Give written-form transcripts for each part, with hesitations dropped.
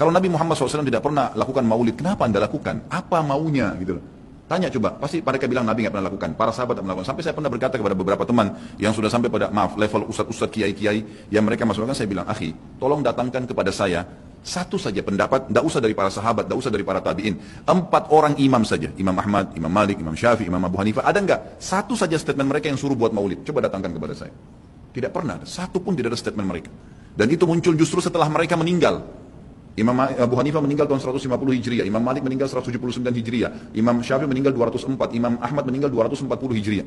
Kalau Nabi Muhammad SAW tidak pernah lakukan maulid, kenapa Anda lakukan? Apa maunya gitu loh. Tanya coba, pasti mereka bilang Nabi nggak pernah lakukan, para sahabat tidak melakukan. Sampai saya pernah berkata kepada beberapa teman yang sudah sampai pada level ustadz-ustadz kiai-kiai yang mereka masukkan, saya bilang, akhi, tolong datangkan kepada saya satu saja pendapat, tidak usah dari para sahabat, tidak usah dari para tabiin, 4 orang imam saja, Imam Ahmad, Imam Malik, Imam Syafi'i, Imam Abu Hanifah, ada nggak satu saja statement mereka yang suruh buat maulid? Coba datangkan kepada saya. Tidak pernah, satu pun tidak ada statement mereka. Dan itu muncul justru setelah mereka meninggal. Imam Abu Hanifah meninggal tahun 150 Hijriah, Imam Malik meninggal 179 Hijriah, Imam Syafi'i meninggal 204, Imam Ahmad meninggal 240 Hijriah.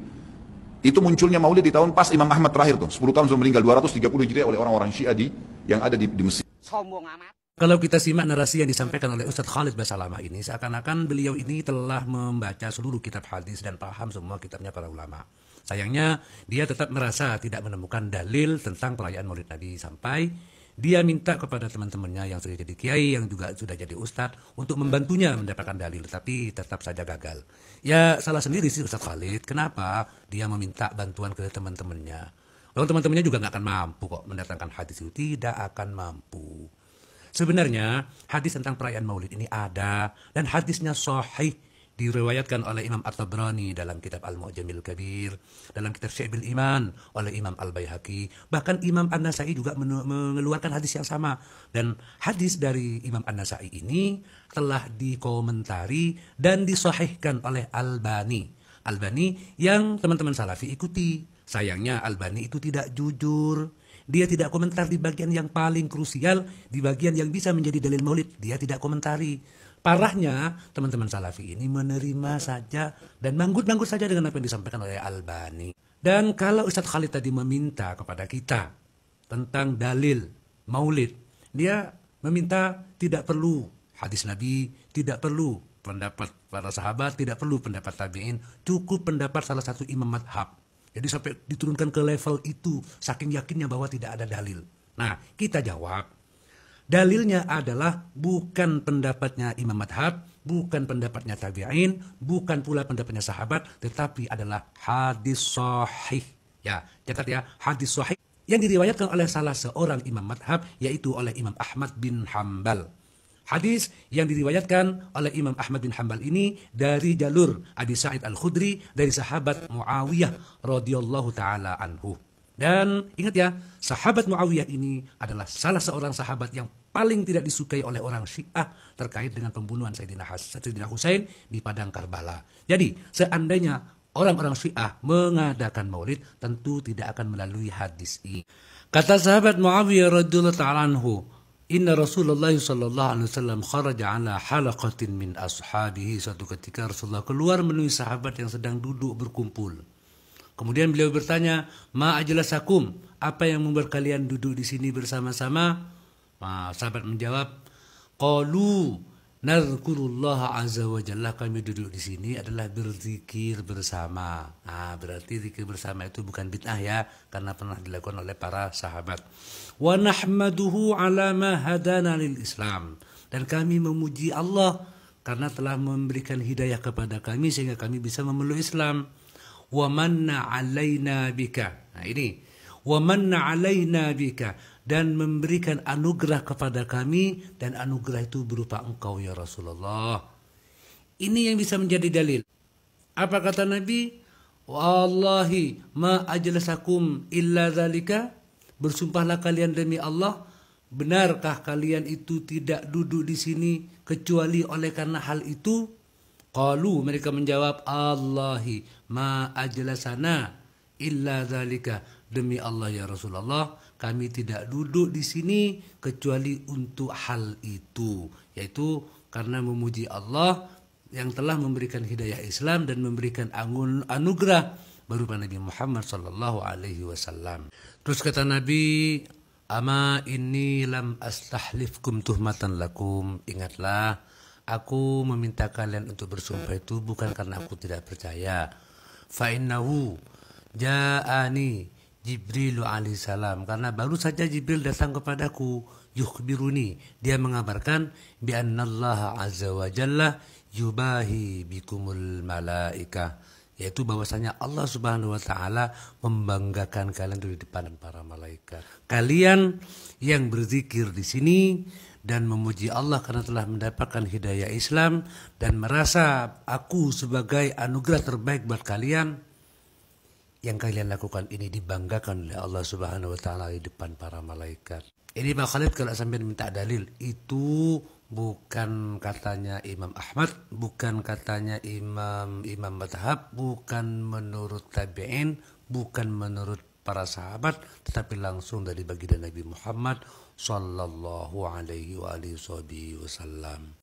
Itu munculnya maulid di tahun pas Imam Ahmad terakhir tuh, 10 tahun sebelum meninggal, 230 Hijriah oleh orang-orang Syiah yang ada di Mesir. Kalau kita simak narasi yang disampaikan oleh Ustadz Khalid Basalamah ini, seakan-akan beliau ini telah membaca seluruh kitab hadis dan paham semua kitabnya para ulama. Sayangnya, dia tetap merasa tidak menemukan dalil tentang perayaan maulid Nabi sampai dia minta kepada teman-temannya yang sudah jadi kiai, yang juga sudah jadi ustadz, untuk membantunya mendapatkan dalil, tapi tetap saja gagal. Ya salah sendiri sih Ustadz Khalid, kenapa dia meminta bantuan ke teman-temannya. Lalu teman-temannya juga nggak akan mampu kok mendatangkan hadis itu, tidak akan mampu. Sebenarnya hadis tentang perayaan maulid ini ada, dan hadisnya sahih. Diriwayatkan oleh Imam At-Tabrani dalam kitab Al-Mu'jamil Kabir, dalam kitab Syu'abul Iman oleh Imam Al-Baihaqi, bahkan Imam An-Nasai juga mengeluarkan hadis yang sama. Dan hadis dari Imam An-Nasai ini telah dikomentari dan disahihkan oleh Albani. Albani yang teman-teman Salafi ikuti. Sayangnya Albani itu tidak jujur. Dia tidak komentar di bagian yang paling krusial, di bagian yang bisa menjadi dalil maulid. Dia tidak komentari. Parahnya, teman-teman Salafi ini menerima saja dan manggut-manggut saja dengan apa yang disampaikan oleh Albani. Dan kalau Ustadz Khalid tadi meminta kepada kita tentang dalil maulid, dia meminta tidak perlu hadis Nabi, tidak perlu pendapat para sahabat, tidak perlu pendapat tabi'in, cukup pendapat salah satu imam madhab. Jadi sampai diturunkan ke level itu, saking yakinnya bahwa tidak ada dalil. Nah, kita jawab, dalilnya adalah bukan pendapatnya imam madhab, bukan pendapatnya tabi'in, bukan pula pendapatnya sahabat, tetapi adalah hadis sahih. Ya, catat ya, hadis sahih yang diriwayatkan oleh salah seorang imam madhab, yaitu oleh Imam Ahmad bin Hambal. Hadis yang diriwayatkan oleh Imam Ahmad bin Hambal ini dari jalur Abi Sa'id Al-Khudri dari sahabat Muawiyah radhiyallahu taala anhu. Dan ingat ya, sahabat Muawiyah ini adalah salah seorang sahabat yang paling tidak disukai oleh orang Syiah terkait dengan pembunuhan Sayyidina Husain di Padang Karbala. Jadi, seandainya orang-orang Syiah mengadakan maulid, tentu tidak akan melalui hadis ini. Kata sahabat Muawiyah radhiyallahu ta'ala anhu, Inna Rasulullah sallallahu alaihi wasallam kharaja ala halaqatin min ashabihi. Suatu ketika Rasulullah keluar menemui sahabat yang sedang duduk berkumpul. Kemudian beliau bertanya, ma ajlasakum, apa yang membuat kalian duduk di sini bersama-sama? Sahabat menjawab, qalu nazkurullah azza wa jalla, kami duduk di sini adalah berzikir bersama. Berarti zikir bersama itu bukan bid'ah ya, karena pernah dilakukan oleh para sahabat. Wa nahmaduhu ala ma hadana lil Islam, dan kami memuji Allah karena telah memberikan hidayah kepada kami sehingga kami bisa memeluk Islam. Wa manna alaina bika. Nah ini, wa manna alaina bika, dan memberikan anugerah kepada kami, dan anugerah itu berupa engkau ya Rasulullah. Ini yang bisa menjadi dalil. Apa kata Nabi? Wallahi ma ajlasakum illa dzalika. Bersumpahlah kalian demi Allah, benarkah kalian itu tidak duduk di sini kecuali oleh karena hal itu? Qalu, mereka menjawab, Allahi ma ajlasana illa dzalika. Demi Allah ya Rasulullah, kami tidak duduk di sini kecuali untuk hal itu, yaitu karena memuji Allah yang telah memberikan hidayah Islam dan memberikan anugerah berupa Nabi Muhammad sallallahu alaihi wasallam. Terus kata Nabi, ama inni lam astahlifkum tuhmatan lakum. Ingatlah, aku meminta kalian untuk bersumpah itu bukan karena aku tidak percaya. Fa innahu ja'ani Jibril alaihissalam, karena baru saja Jibril datang kepadaku, yukhbiruni, dia mengabarkan bi annallaha azza wa jalla yubahi bikumul malaika, yaitu bahwasanya Allah Subhanahu wa taala membanggakan kalian di depan para malaikat. Kalian yang berzikir di sini dan memuji Allah karena telah mendapatkan hidayah Islam dan merasa aku sebagai anugerah terbaik buat kalian, yang kalian lakukan ini dibanggakan oleh Allah Subhanahu wa taala di depan para malaikat. Ini Pak Khalid kalau sampai minta dalil, itu bukan katanya Imam Ahmad, bukan katanya Imam Madhab, bukan menurut tabi'in, bukan menurut para sahabat, tetapi langsung dari baginda Nabi Muhammad sallallahu alaihi wa alihi wasallam.